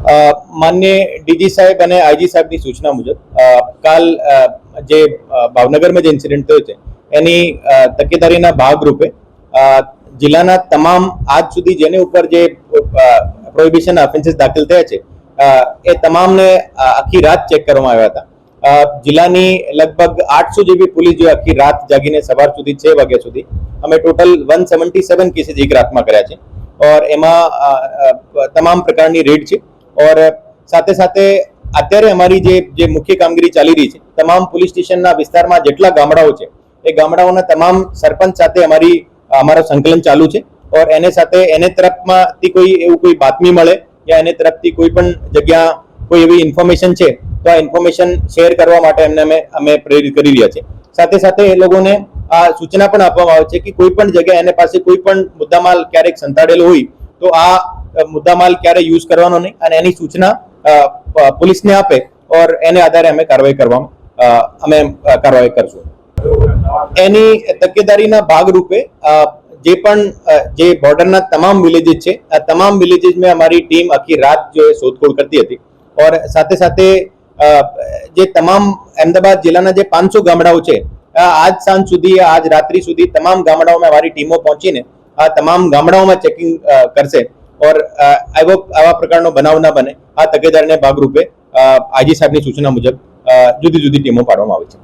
માન્ય ડીજી સાહેબ અને આઈજી સાહેબની સૂચના મુજબ કાલ જે ભાવનગરમાં જે ઇન્સિડન્ટ થયો છે એની તકેદારીના ભાગરૂપે જિલ્લાના તમામ આજ સુધી જેની ઉપર જે પ્રોહિબિશન ઓફેન્સીસ દાખલ થયા છે એ તમામને આખી રાત ચેક કરવામાં આવ્યા હતા. જિલ્લાની લગભગ 800 જેવી પોલીસ જે આખી રાત જાગીને સવાર સુધી 6 વાગ્યા સુધી અમે ટોટલ 177 કેસીસ એક રાતમાં કર્યા છે और એમાં તમામ પ્રકારની રેડ છે और સાથે સાથે અત્યારે અમારી જે મુખ્ય કામગીરી ચાલી રહી છે તમામ પોલીસ સ્ટેશનના વિસ્તારમાં જેટલા ગામડાઓ છે એ ગામડાઓના તમામ સરપંચ સાથે અમારો સંકલન ચાલુ છે और એને સાથે એને તરફમાંથી કોઈ બાતમી મળે યા એને તરફથી કોઈ પણ જગ્યા કોઈ એવી ઇન્ફોર્મેશન છે તો આ ઇન્ફોર્મેશન શેર કરવા માટે અમે પ્રેરિત કરી રહ્યા છીએ. સાથે સાથે એ લોકોને આ સૂચના પણ આપવામાં આવે છે કે કોઈ પણ જગ્યાએ એને પાસે કોઈ પણ મુદ્દામાલ ક્યારેક સંતાડેલો હોય તો આ મુદ્દામાલ ક્યારે યુઝ કરવાનો નહીં અને એની સૂચના પોલીસને આપે और એને આધારે અમે કાર્યવાહી કરશું. એની તકેદારીના ભાગરૂપે જે બોર્ડરના તમામ વિલેજીસ છે આ તમામ વિલેજીસમાં અમારી ટીમ આખી રાત જો શોધખોળ કરતી હતી और સાથે સાથે જે તમામ અમદાવાદ જિલ્લાના જે 500 ગામડાઓ છે આજ સાંજ સુધી આજ રાત્રિ સુધી તમામ ગામડાઓમાં અમારી ટીમો પહોંચીને આ તમામ ગામડાઓમાં ચેકિંગ કરશે और આવા પ્રકારનો બનાવ ના બને આ તકેદારીના ભાગરૂપે આઈજી સાહેબની સૂચના મુજબ જુદી જુદી ટીમો પાડવામાં આવી છે.